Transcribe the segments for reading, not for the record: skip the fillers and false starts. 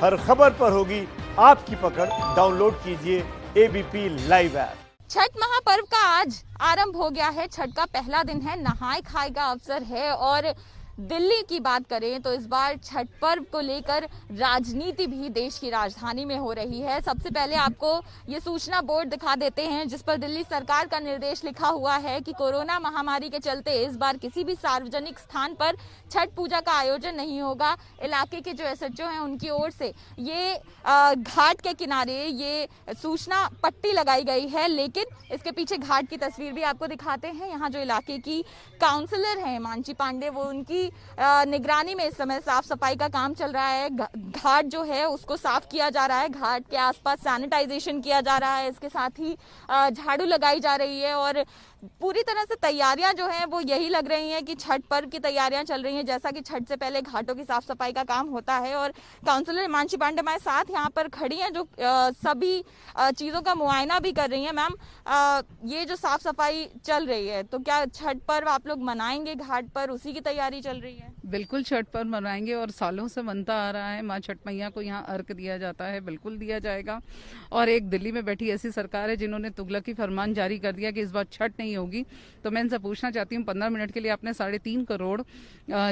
हर खबर पर होगी आपकी पकड़। डाउनलोड कीजिए एबीपी लाइव ऐप। छठ महापर्व का आज आरंभ हो गया है। छठ का पहला दिन है, नहाय खाए का अवसर है। और दिल्ली की बात करें तो इस बार छठ पर्व को लेकर राजनीति भी देश की राजधानी में हो रही है। सबसे पहले आपको ये सूचना बोर्ड दिखा देते हैं जिस पर दिल्ली सरकार का निर्देश लिखा हुआ है कि कोरोना महामारी के चलते इस बार किसी भी सार्वजनिक स्थान पर छठ पूजा का आयोजन नहीं होगा। इलाके के जो एसएचओ हैं उनकी ओर से ये घाट के किनारे ये सूचना पट्टी लगाई गई है, लेकिन इसके पीछे घाट की तस्वीर भी आपको दिखाते हैं। यहाँ जो इलाके की काउंसलर हैं मानसी पांडे, वो उनकी निगरानी में इस समय साफ सफाई का काम चल रहा है। घाट जो है उसको साफ किया जा रहा है, घाट के आसपास सैनिटाइजेशन किया जा रहा है, इसके साथ ही झाड़ू लगाई जा रही है और पूरी तरह से तैयारियां जो हैं वो यही लग रही हैं कि छठ पर्व की तैयारियां चल रही हैं। जैसा कि छठ से पहले घाटों की साफ सफाई का काम होता है और काउंसलर मानसी पांडे हमारे साथ यहाँ पर खड़ी हैं जो सभी चीज़ों का मुआयना भी कर रही हैं। मैम, ये जो साफ सफाई चल रही है तो क्या छठ पर्व आप लोग मनाएंगे घाट पर, उसी की तैयारी चल रही है? बिल्कुल छठ पर्व मनाएंगे और सालों से बनता आ रहा है। माँ छठ मैया को यहाँ अर्घ दिया जाता है, बिल्कुल दिया जाएगा। और एक दिल्ली में बैठी ऐसी सरकार है जिन्होंने तुगलकी फरमान जारी कर दिया कि इस बार छठ नहीं होगी। तो मैं इनसे पूछना चाहती हूँ, 15 मिनट के लिए आपने 3.5 करोड़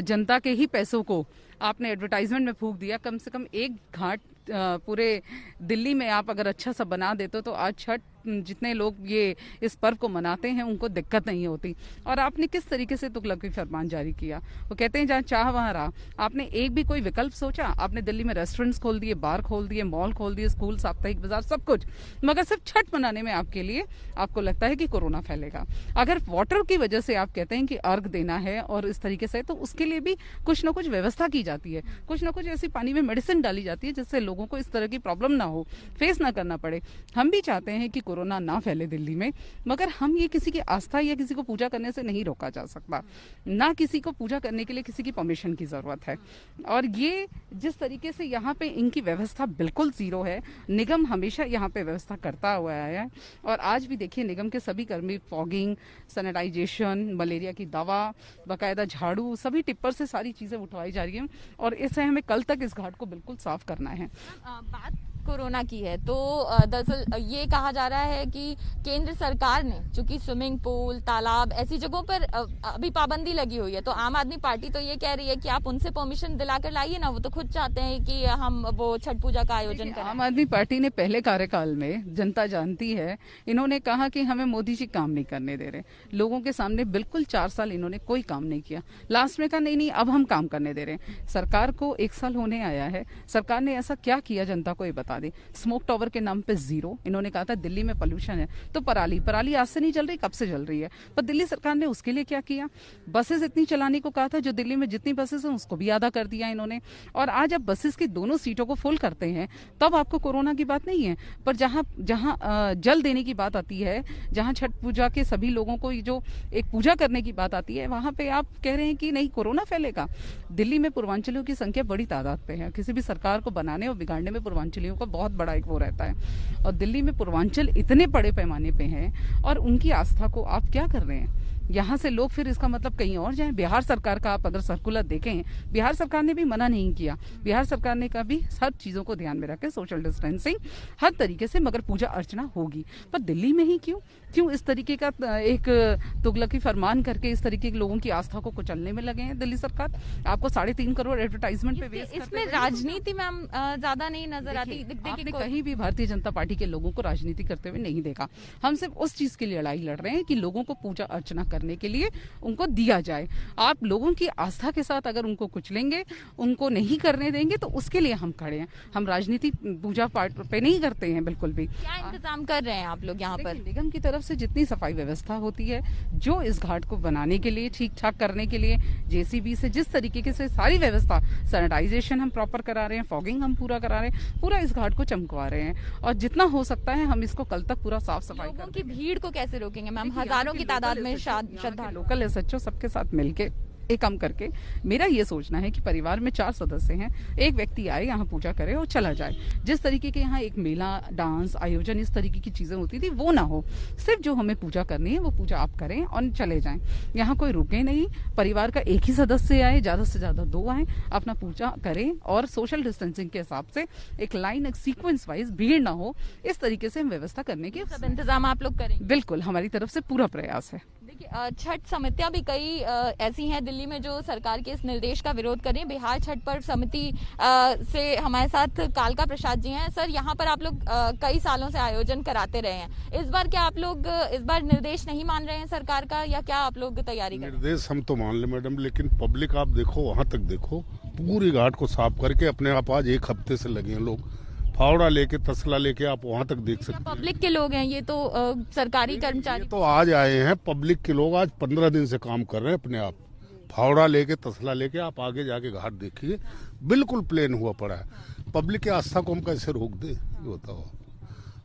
जनता के ही पैसों को आपने एडवर्टाइजमेंट में फूंक दिया। कम से कम एक घाट पूरे दिल्ली में आप अगर अच्छा सा बना देते तो आज छठ जितने लोग ये इस पर्व को मनाते हैं उनको दिक्कत नहीं होती। और आपने किस तरीके से तुगलकी फरमान जारी किया? वो कहते हैं जहाँ चाह वहाँ रहा। आपने एक भी कोई विकल्प सोचा? आपने दिल्ली में रेस्टोरेंट्स खोल दिए, बार खोल दिए, मॉल खोल दिए, स्कूल, साप्ताहिक बाजार, सब कुछ, मगर सिर्फ छठ मनाने में आपके लिए आपको लगता है कि कोरोना फैलेगा। अगर वाटर की वजह से आप कहते हैं कि अर्घ देना है और इस तरीके से, तो उसके लिए भी कुछ ना कुछ व्यवस्था की जाती है, कुछ ना कुछ ऐसी पानी में मेडिसिन डाली जाती है जिससे लोगों को इस तरह की प्रॉब्लम ना हो, फेस ना करना पड़े। हम भी चाहते हैं कि कोरोना ना फैले दिल्ली में, मगर हम ये किसी की आस्था या किसी को पूजा करने से नहीं रोका जा सकता। ना किसी को पूजा करने के लिए किसी की परमिशन की जरूरत है। और ये जिस तरीके से यहाँ पे इनकी व्यवस्था बिल्कुल जीरो है, निगम हमेशा यहाँ पे व्यवस्था करता हुआ आया है। और आज भी देखिए निगम के सभी कर्मी फॉगिंग, सैनिटाइजेशन, मलेरिया की दवा, बाकायदा झाड़ू, सभी टिप्पर से सारी चीजें उठवाई जा रही हैं। और इससे हमें कल तक इस घाट को बिल्कुल साफ करना है। बात कोरोना की है तो दरअसल ये कहा जा रहा है कि केंद्र सरकार ने चूंकि स्विमिंग पूल, तालाब, ऐसी जगहों पर अभी पाबंदी लगी हुई है, तो आम आदमी पार्टी तो ये कह रही है कि आप उनसे परमिशन दिलाकर लाइए ना। वो तो खुद चाहते हैं कि हम वो छठ पूजा का आयोजन करें। आम आदमी पार्टी ने पहले कार्यकाल में, जनता जानती है, इन्होंने कहा कि हमें मोदी जी काम नहीं करने दे रहे। लोगों के सामने बिल्कुल 4 साल इन्होंने कोई काम नहीं किया। लास्ट में कहा नहीं अब हम काम करने दे रहे हैं। सरकार को 1 साल होने आया है, सरकार ने ऐसा क्या किया जनता को ये बता दे। स्मोक टावर के नाम पे 0। इन्होंने कहा था दिल्ली में पोल्यूशन है, तो पराली आज से नहीं चल रही, कब से चल रही है। पर दिल्ली सरकार ने उसके लिए क्या किया? बसेस इतनी चलाने को कहा था, जो दिल्ली में जितनी बसेस हैं उसको भी आधा कर दिया इन्होंने। और आज अब बसेस की दोनों सीटों को फुल करते हैं तब आपको कोरोना की बात नहीं है। पर जहां जल देने की बात आती है, जहां छठ पूजा के सभी लोगों को जो एक पूजा करने की बात आती है, वहां पे आप कह रहे हैं कि नहीं कोरोना फैलेगा। दिल्ली में पूर्वांचलियों की संख्या बड़ी तादाद पे है। किसी भी सरकार को बनाने और बिगाड़ने में पूर्वांचलियों का बहुत बड़ा एक वो रहता है। और दिल्ली में पूर्वांचल इतने बड़े पैमाने पे हैं और उनकी आस्था को आप क्या कर रहे हैं? यहाँ से लोग फिर इसका मतलब कहीं और जाएं। बिहार सरकार का आप अगर सर्कुलर देखें, बिहार सरकार ने भी मना नहीं किया। बिहार सरकार ने कहा भी सब चीजों को ध्यान में रखें, सोशल डिस्टेंसिंग हर तरीके से, मगर पूजा अर्चना होगी। पर दिल्ली में ही क्यों इस तरीके का एक तुगलकी फरमान करके इस तरीके के लोगों की आस्था को कुचलने में लगे हैं दिल्ली सरकार? आपको 3.5 करोड़ एडवर्टाइजमेंट पे वेस्ट इसमें राजनीति मैम ज्यादा नहीं नजर आती। आपने कहीं भी भारतीय जनता पार्टी के लोगों को राजनीति करते हुए नहीं देखा। हम सिर्फ उस चीज के लिए लड़ाई लड़ रहे हैं कि लोगों को पूजा अर्चना करने के लिए उनको दिया जाए। आप लोगों की आस्था के साथ अगर उनको कुचलेंगे, उनको नहीं करने देंगे, तो उसके लिए हम खड़े हैं। हम राजनीति पूजा पाठ पे नहीं करते हैं बिल्कुल भी। क्या इंतजाम कर रहे हैं आप लोग यहाँ पर? निगम की तरफ से जितनी सफाई व्यवस्था होती है, जो इस घाट को बनाने के लिए, ठीक ठाक करने के लिए, जेसीबी से जिस तरीके से सारी व्यवस्था, सैनिटाइजेशन हम प्रॉपर करा रहे हैं, फॉगिंग हम पूरा करा रहे हैं, पूरा इस घाट को चमकवा रहे हैं। और जितना हो सकता है हम इसको कल तक पूरा साफ सफाई की भीड़ को कैसे रोकेंगे मैम? हजारों की तादाद में श्रद्धालु, लोकल एसएचओ सबके साथ मिलके एक कम करके मेरा ये सोचना है कि परिवार में 4 सदस्य हैं, एक व्यक्ति आए यहाँ पूजा करे और चला जाए। जिस तरीके के यहाँ एक मेला, डांस, आयोजन, इस तरीके की चीजें होती थी वो ना हो। सिर्फ जो हमें पूजा करनी है वो पूजा आप करें और चले जाएं। यहाँ कोई रुके नहीं, परिवार का एक ही सदस्य आए, ज्यादा से ज्यादा 2 आए, अपना पूजा करें और सोशल डिस्टेंसिंग के हिसाब से एक लाइन, एक सीक्वेंस वाइज भीड़ ना हो, इस तरीके से हम व्यवस्था करने की सब इंतजाम आप लोग करेंगे? बिल्कुल, हमारी तरफ से पूरा प्रयास है। देखिए, छठ समितियां भी कई ऐसी हैं दिल्ली में जो सरकार के इस निर्देश का विरोध कर रही हैं। बिहार छठ पर्व समिति से हमारे साथ कालका प्रसाद जी हैं। सर, यहाँ पर आप लोग कई सालों से आयोजन कराते रहे हैं, इस बार क्या आप लोग इस बार निर्देश नहीं मान रहे हैं सरकार का, या क्या आप लोग तैयारी कर? निर्देश हम तो मान ले मैडम, लेकिन पब्लिक आप देखो, वहाँ तक देखो, पूरी घाट को साफ करके अपने आप आज 1 हफ्ते से लगे हैं लोग। फावड़ा लेके, तसला लेके आप वहाँ तक देख सकते हैं। पब्लिक के लोग हैं ये तो सरकारी कर्मचारी तो आज आए हैं पब्लिक के लोग, आज 15 दिन से काम कर रहे हैं अपने आप। फावड़ा लेके, तसला लेके आप आगे जाके घाट देखिए, बिल्कुल प्लेन हुआ पड़ा है। पब्लिक की आस्था को हम कैसे रोक दे, ये बताओ।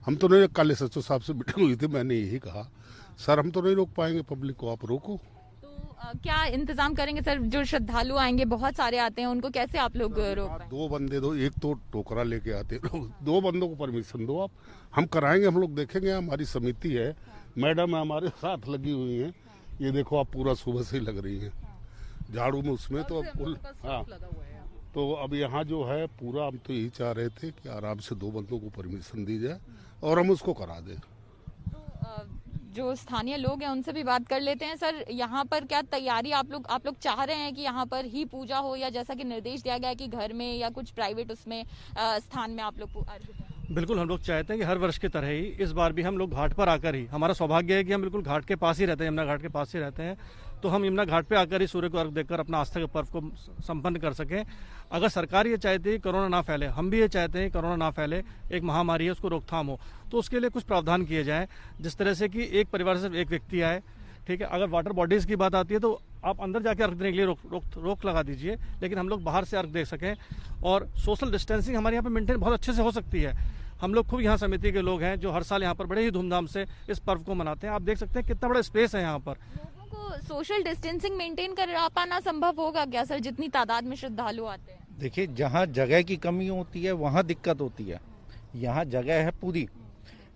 हम तो नहीं, कल सचिव साहब से मीटिंग हुई थी, मैंने यही कहा सर हम तो नहीं रोक पाएंगे पब्लिक को, आप रोको। क्या इंतजाम करेंगे सर? जो श्रद्धालु आएंगे, बहुत सारे आते हैं, उनको कैसे आप लोग रोक पाएंगे? 2 बंदे दो, एक तो टोकरा लेके आते, 2 बंदों को परमिशन दो आप, हम कराएंगे, हम लोग देखेंगे। हमारी समिति है, मैडम हमारे साथ लगी हुई हैं, ये देखो आप पूरा सुबह से ही लग रही हैं झाड़ू में, उसमें तो अब हाँ। तो अब यहाँ जो है पूरा, हम तो यही चाह रहे थे कि आराम से 2 बंदों को परमिशन दी जाए और हम उसको करा दें। जो स्थानीय लोग हैं उनसे भी बात कर लेते हैं। सर, यहाँ पर क्या तैयारी आप लोग चाह रहे हैं कि यहाँ पर ही पूजा हो, या जैसा कि निर्देश दिया गया है कि घर में या कुछ प्राइवेट उसमें स्थान में आप लोग? बिल्कुल, हम लोग चाहते हैं कि हर वर्ष की तरह ही इस बार भी हम लोग घाट पर आकर ही, हमारा सौभाग्य है कि हम बिल्कुल घाट के पास ही रहते हैं, यमुना घाट के पास ही रहते हैं, तो हम यमुना घाट पे आकर ही सूर्य को अर्घ देकर अपना आस्था के पर्व को संपन्न कर सकें। अगर सरकार ये चाहती है कोरोना ना फैले, हम भी ये चाहते हैं कोरोना ना फैले, एक महामारी है उसको रोकथाम हो, तो उसके लिए कुछ प्रावधान किए जाएं, जिस तरह से कि एक परिवार से एक व्यक्ति आए, ठीक है। अगर वाटर बॉडीज की बात आती है तो आप अंदर जाके अर्घ देने के लिए रोक लगा दीजिए, लेकिन हम लोग बाहर से अर्घ दे सकें। और सोशल डिस्टेंसिंग हमारे यहाँ पे मेंटेन बहुत अच्छे से हो सकती है। हम लोग खूब यहाँ समिति के लोग हैं जो हर साल यहाँ पर बड़े ही धूमधाम से इस पर्व को मनाते हैं। आप देख सकते हैं कितना बड़ा स्पेस है यहाँ पर। लोगों को सोशल डिस्टेंसिंग मेंटेन कर पाना संभव होगा क्या सर, जितनी तादाद में श्रद्धालु आते हैं? देखिए, जहाँ जगह की कमी होती है वहाँ दिक्कत होती है। यहाँ जगह है पूरी,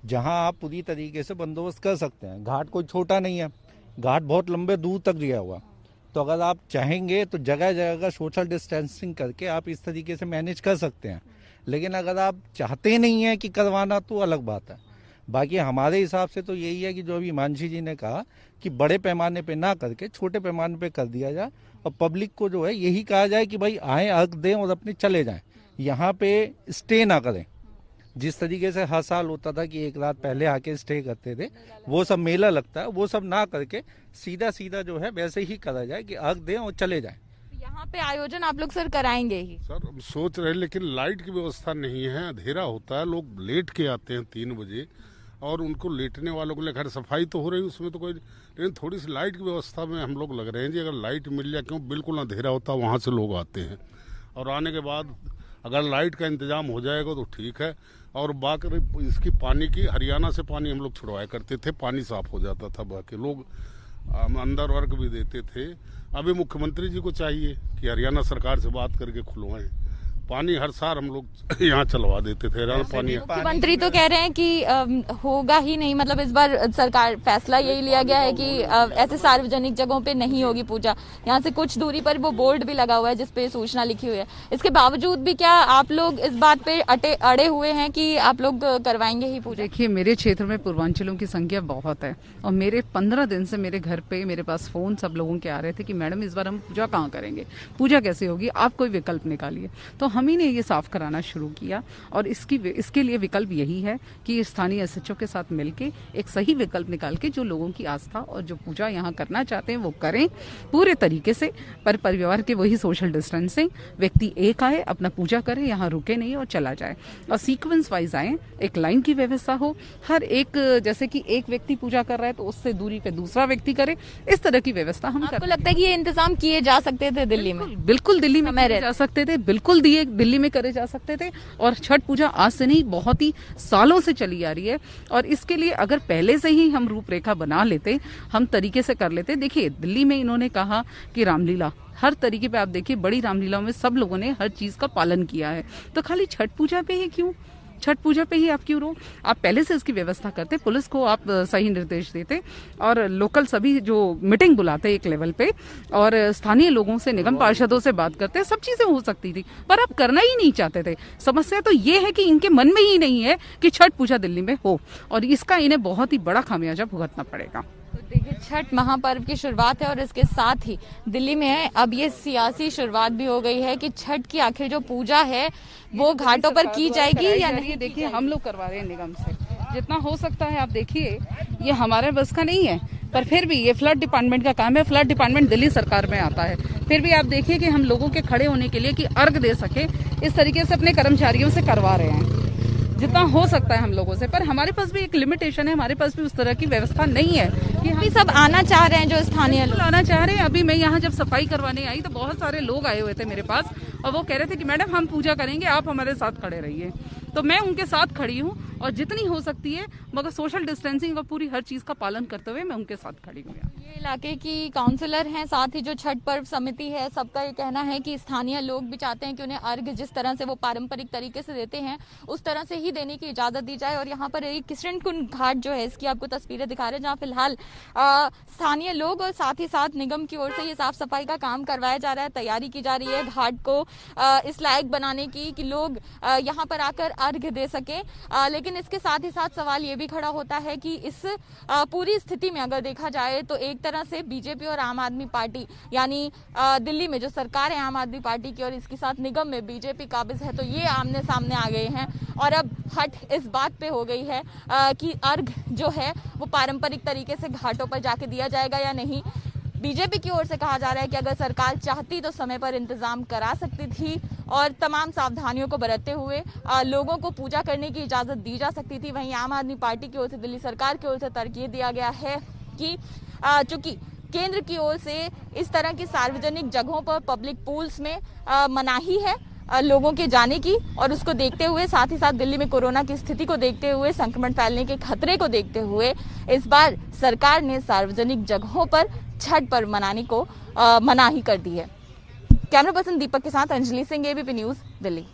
जहाँ आप पूरी तरीके से बंदोबस्त कर सकते हैं। घाट कोई छोटा नहीं है, घाट बहुत लंबे दूर तक गया हुआ, तो अगर आप चाहेंगे तो जगह जगह का सोशल डिस्टेंसिंग करके आप इस तरीके से मैनेज कर सकते हैं। लेकिन अगर आप चाहते नहीं हैं कि करवाना, तो अलग बात है। बाकी हमारे हिसाब से तो यही है कि जो अभी मानसी जी ने कहा कि बड़े पैमाने पे ना करके छोटे पैमाने पे कर दिया जाए, और पब्लिक को जो है यही कहा जाए कि भाई आए, अर्घ दें और अपने चले जाएं, यहाँ पे स्टे ना करें। जिस तरीके से हर साल होता था कि 1 रात पहले आके स्टे करते थे, वो सब मेला लगता है, वो सब ना करके सीधा सीधा जो है वैसे ही करा जाए कि अर्घ दें और चले जाएं। यहाँ पे आयोजन आप लोग सर कराएंगे ही? सर हम सोच रहे हैं, लेकिन लाइट की व्यवस्था नहीं है, अंधेरा होता है, लोग लेट के आते हैं 3 बजे, और उनको लेटने वालों को लेकर सफाई तो हो रही है उसमें तो कोई, लेकिन थोड़ी सी लाइट की व्यवस्था में हम लोग लग रहे हैं जी। अगर लाइट मिल जाए, क्यों बिल्कुल अंधेरा होता है, वहाँ से लोग आते हैं, और आने के बाद अगर लाइट का इंतजाम हो जाएगा तो ठीक है। और बाकी इसकी पानी की, हरियाणा से पानी हम लोग छुड़वाया करते थे, पानी साफ हो जाता था, बाकी लोग अंदर वर्ग भी देते थे। अभी मुख्यमंत्री जी को चाहिए कि हरियाणा सरकार से बात करके खुलवाएं पानी। हर साल हम लोग यहाँ चलवा देते थे पानी। मुख्यमंत्री तो कह रहे हैं कि होगा ही नहीं, मतलब इस बार सरकार फैसला यही लिया गया है कि ऐसे सार्वजनिक जगहों पे नहीं होगी पूजा। यहाँ से कुछ दूरी पर वो बोर्ड भी लगा हुआ है जिसपे सूचना लिखी हुई है। इसके बावजूद भी क्या आप लोग इस बात पे अड़े हुए हैं कि आप लोग करवाएंगे ही पूजा? देखिए, मेरे क्षेत्र में पूर्वांचलों की संख्या बहुत है, और मेरे 15 दिन से मेरे घर पे मेरे पास फोन सब लोगों के आ रहे थे कि मैडम इस बार हम पूजा कहाँ करेंगे, पूजा कैसे होगी, आप कोई विकल्प निकालिए। तो हम ही ने ये साफ कराना शुरू किया, और इसके लिए विकल्प यही है कि स्थानीय एसएचओ के साथ मिलके एक सही विकल्प निकाल के जो लोगों की आस्था और जो पूजा यहाँ करना चाहते हैं वो करें पूरे तरीके से, पर परिवार के वही सोशल डिस्टेंसिंग, व्यक्ति एक आए, अपना पूजा करे, यहाँ रुके नहीं और चला जाए, और सीक्वेंस वाइज आए, एक लाइन की व्यवस्था हो, हर एक जैसे कि एक व्यक्ति पूजा कर रहा है तो उससे दूरी पे दूसरा व्यक्ति करे, इस तरह की व्यवस्था हम आपको लगता है कि ये इंतजाम किए जा सकते थे दिल्ली में? बिल्कुल दिल्ली में जा सकते थे, बिल्कुल दिए दिल्ली में करे जा सकते थे। और छठ पूजा आज से नहीं, बहुत ही सालों से चली आ रही है और इसके लिए अगर पहले से ही हम रूपरेखा बना लेते, हम तरीके से कर लेते। देखिए दिल्ली में इन्होंने कहा कि रामलीला, हर तरीके पे आप देखिए बड़ी रामलीलाओं में सब लोगों ने हर चीज का पालन किया है, तो खाली छठ पूजा पे ही क्यों, छठ पूजा पे ही आप क्यों रो? आप पहले से इसकी व्यवस्था करते, पुलिस को आप सही निर्देश देते और लोकल सभी जो मीटिंग बुलाते एक लेवल पे और स्थानीय लोगों से, निगम पार्षदों से बात करते, सब चीजें हो सकती थी, पर आप करना ही नहीं चाहते थे। समस्या तो ये है कि इनके मन में ही नहीं है कि छठ पूजा दिल्ली में हो और इसका इन्हें बहुत ही बड़ा खामियाजा भुगतना पड़ेगा। देखिए छठ महापर्व की शुरुआत है और इसके साथ ही दिल्ली में अब ये सियासी शुरुआत भी हो गई है कि छठ की आखिर जो पूजा है वो घाटों पर की जाएगी या नहीं। देखिए हम लोग करवा रहे हैं निगम से जितना हो सकता है। आप देखिए ये हमारे बस का नहीं है, पर फिर भी ये फ्लड डिपार्टमेंट का काम है। फ्लड डिपार्टमेंट दिल्ली सरकार में आता है, फिर भी आप देखिए कि हम लोगों के खड़े होने के लिए कि अर्घ दे सके इस तरीके से अपने कर्मचारियों से करवा रहे हैं जितना हो सकता है हम लोगों से। पर हमारे पास भी एक लिमिटेशन है, हमारे पास भी उस तरह की व्यवस्था नहीं है कि हम सब आना चाह रहे हैं जो स्थानीय लोग आना चाह रहे हैं। अभी मैं यहाँ जब सफाई करवाने आई तो बहुत सारे लोग आए हुए थे मेरे पास और वो कह रहे थे कि मैडम हम पूजा करेंगे, आप हमारे साथ खड़े रहिए। तो मैं उनके साथ खड़ी हूँ और जितनी हो सकती है मगर सोशल डिस्टेंसिंग और पूरी हर चीज का पालन करते हुए मैं उनके साथ खड़ी हूँ। ये इलाके की काउंसलर हैं, साथ ही जो छठ पर्व समिति है, सबका ये कहना है कि स्थानीय लोग भी चाहते हैं कि उन्हें अर्घ जिस तरह से वो पारंपरिक तरीके से देते हैं उस तरह से ही देने की इजाजत दी जाए। और यहाँ पर एक किशन कुंड घाट जो है इसकी आपको तस्वीरें दिखा रहे हैं जहाँ फिलहाल स्थानीय लोग और साथ ही साथ निगम की ओर से ये साफ सफाई का काम करवाया जा रहा है, तैयारी की जा रही है घाट को इस लायक बनाने की कि लोग यहाँ पर आकर अर्घ दे सके। लेकिन इसके साथ ही साथ सवाल ये भी खड़ा होता है कि इस पूरी स्थिति में अगर देखा जाए तो एक तरह से बीजेपी और आम आदमी पार्टी यानी दिल्ली में जो सरकार है आम आदमी पार्टी की और इसके साथ निगम में बीजेपी काबिज है, तो ये आमने सामने आ गए हैं और अब हट इस बात पे हो गई है कि अर्घ जो है वो पारंपरिक तरीके से घाटों पर जाके दिया जाएगा या नहीं। बीजेपी की ओर से कहा जा रहा है कि अगर सरकार चाहती तो समय पर इंतजाम करा सकती थी और तमाम सावधानियों को बरतते हुए लोगों को पूजा करने की इजाजत दी जा सकती थी। वहीं आम आदमी पार्टी की ओर से, दिल्ली सरकार की ओर से तर्क ये दिया गया है कि चूंकि केंद्र की ओर से इस तरह की सार्वजनिक जगहों पर पब्लिक पूल्स में मनाही है लोगों के जाने की और उसको देखते हुए साथ ही साथ दिल्ली में कोरोना की स्थिति को देखते हुए, संक्रमण फैलने के खतरे को देखते हुए इस बार सरकार ने सार्वजनिक जगहों पर छठ पर्व मनाने को मनाही कर दी है। कैमरा पर्सन दीपक के साथ Anjali Singh, ABP news, Delhi.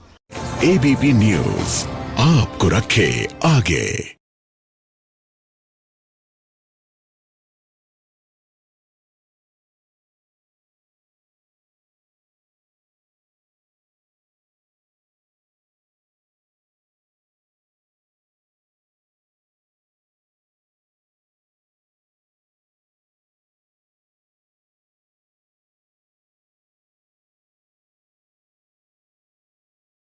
ABP news आपको रखे आगे।